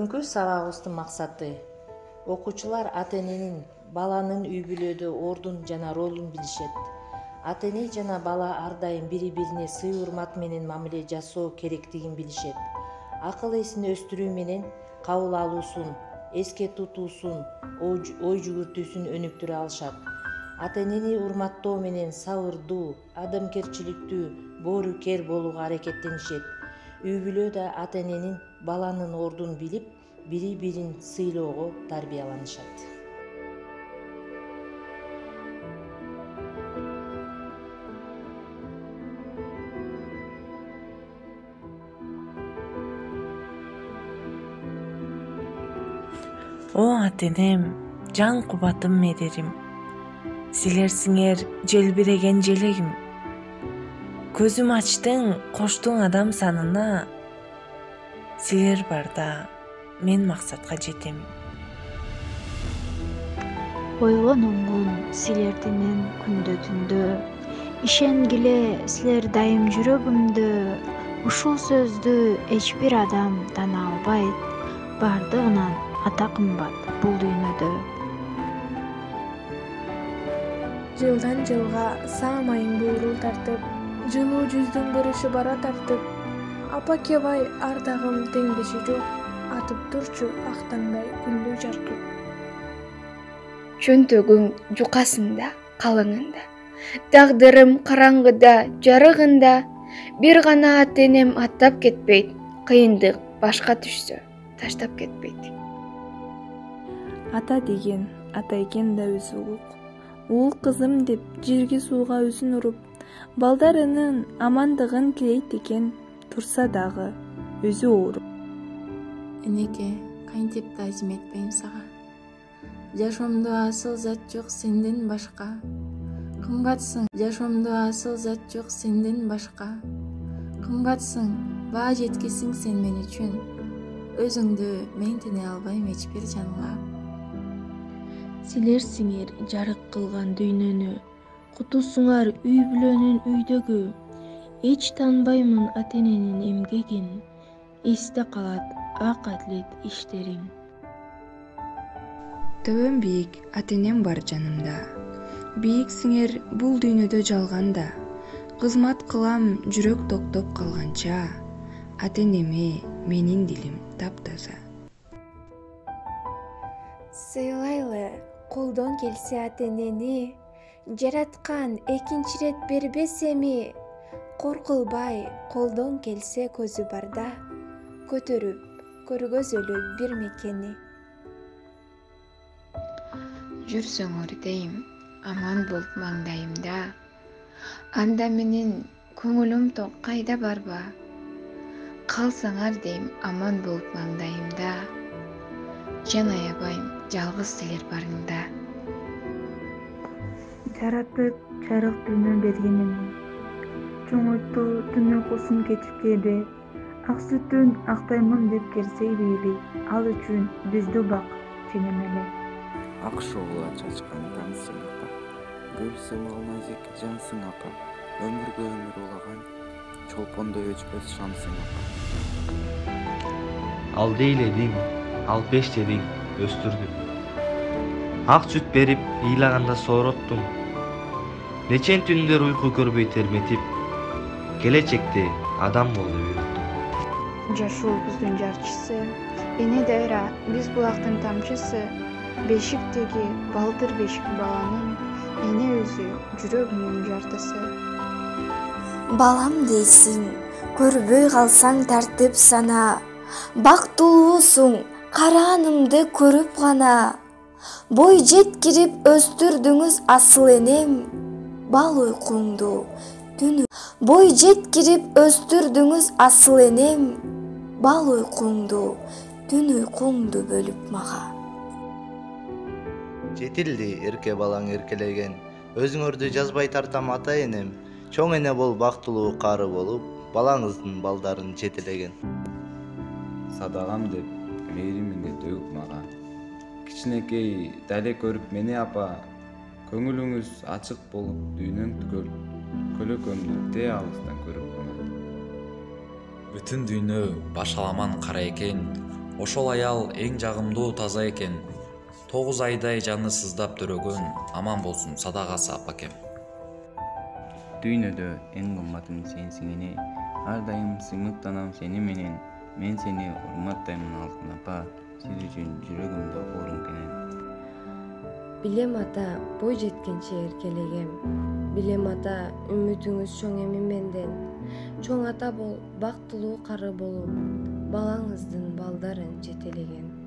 Бүгүнкү сабагыбыздын максаты окуучулар ата-эненин баланын үй бүлөдө ордун жана ролун билишет. Ата-эне жана бала ар дайым бири-бирине сый урмат менен мамиле жасоо керектигин билишет. Акыл эсин өстүрүү менен кабыл алуусун, эске тутуусун, ой жүгүртүүсүн өнүктүрө алышат. Ата-энени урматтоо менен сабырдуу, адамгерчиликтүү, боорукер болууга аракеттенишет. Үй бүлөдө ата-эненин баланын ордун билип, бири-бирин сыйлоого тарбияланышат. О ата-энем, жан кубатым мерерим, силерсиңер желбиреген желегим. Көзүм ачтың, коштуң адам санына, силер барда мен максатка жетем. Ойгон оңгон силерди мен күндө түндө, ишенгиле силер дайым жүрөгүмдө. Ушул сөздү эч бир адам тана албайт, бардыгынан ата кымбат бул дүйнөдө. Жылдан жылга саамайың буурул тартып, жылуу жүздүн кырышы бара тартып, апа кебай ардагым теңдеши жок, атып турчу актаңдай күндү жаркып. Чөнтөгүң жукасында, калыңында, тагдырым караңгыда, жарыгында, бир гана ата-энем аттап кетпейт, кыйындык башка түшсө, таштап кетпейт. Ата деген ата экен да өзү улук. Уул кызым деп жерге сууга өзүн уруп, балдарынын амандыгын тилейт экен, турса дагы өзү ооруп. Энеке, кантип таазим этпейм сага. Жашоомдо асыл зат жок сенден башка. Кымбатсың, жашоомдо асыл зат жок сенден башка. Кымбатсың, баа жеткисиң сен мен үчүн. Өзүңдү мен тене албайм эч бир жанга. Силерсиңер жарык кылган дүйнөнү, кутусуңар үй бүлөнүн үйдөгү. Эч таанбаймын ата-эненин эмгегин, эсте калат ак адилет иштериң. Төбөм бийик, ата-энем бар жанымда. Бийиксиңер бул дүйнөдө жалганда. Кызмат кылам жүрөк токтоп калганча. Ата-энеме менин дилим таптаза. Сыйлайлы, колдон келсе ата-энени, жараткан экинчи рет бербес эми. Коркулбай, колдон келсе көзү барда, көтөрүп, көргөзөлү бир мекени. Жүрсөңөр дейм, аман болуп маңдайымда. Анда менин көңүлүм ток кайда барба. Калсаңар дейм, аман болуп маңдайымда. Жан аябайм, жалгыз силер барыңда. Жаратып, жарык дүйнө бергенине, чоңойтту түн уйкусун кечиккеде, ак сүтүн актаймын деп келсе бийлик, ал үчүн биздүү бак ченемеле. Ак шоула чачкан таңсың апа, көрсөң алмайзек жансың апа, өмүргө өмүр улаган, чолпондой өчпөс шамсың апа. Ал дейледиң, ал бештедиң, өстүрдүм. Ак сүт берип, ыйлаганда соороттум. Нечен түндөр уйку көрбөй терметип, келечекте адам болду үйрөттүм. Жашообуздун жарчысы, эне дайра, биз булактын тамчысы, бешиктеги балдыр бешик баланын, эне өзү жүрөгүнүн жартысы. Балам дейсиң, көрбөй калсаң тартып сана, бактылуусуң, караанымды көрүп гана. Бой жеткирип өстүрдүңүз асыл энем, бал уйкуңду түнү. Бой жеткирип өстүрдүңүз асыл энем, бал уйкуңду түн уйкуңду бөлүп мага. Жетилди эрке балаң эркелеген, өзүңөрдү жазбай тартам ата энем. Чоң эне бол бактылуу кары болуп, балаңыздын балдарын жетелеген. Садагам деп мээримиңди төгүп мага. Кичинекей дале көрүп мени апа, көңүлүңүз ачык болуп, дүйнөң түгөл, көлөкөмдү те алыстан көрүп мына. Бүтүн дүйнө башаламан кара экен, Ошол аял эң жагымдуу таза экен. 9 айдай жаны сыздап төрөгөн, аман болсун садагасы апакем. Дүйнөдө эң кымбатым сенсиң эне. Ар дайым сыймыктанам сени менен. Мен сени урматтаймын алтын апа. Сиз үчүн жүрөгүмдө орун кенен. Билем ата, бой жеткенче эркелегем. Билем ата, үмүтүңүз чоң эми менден. Чоң ата бол, бактылуу кары болуп, балаңыздын балдарын жетелеген.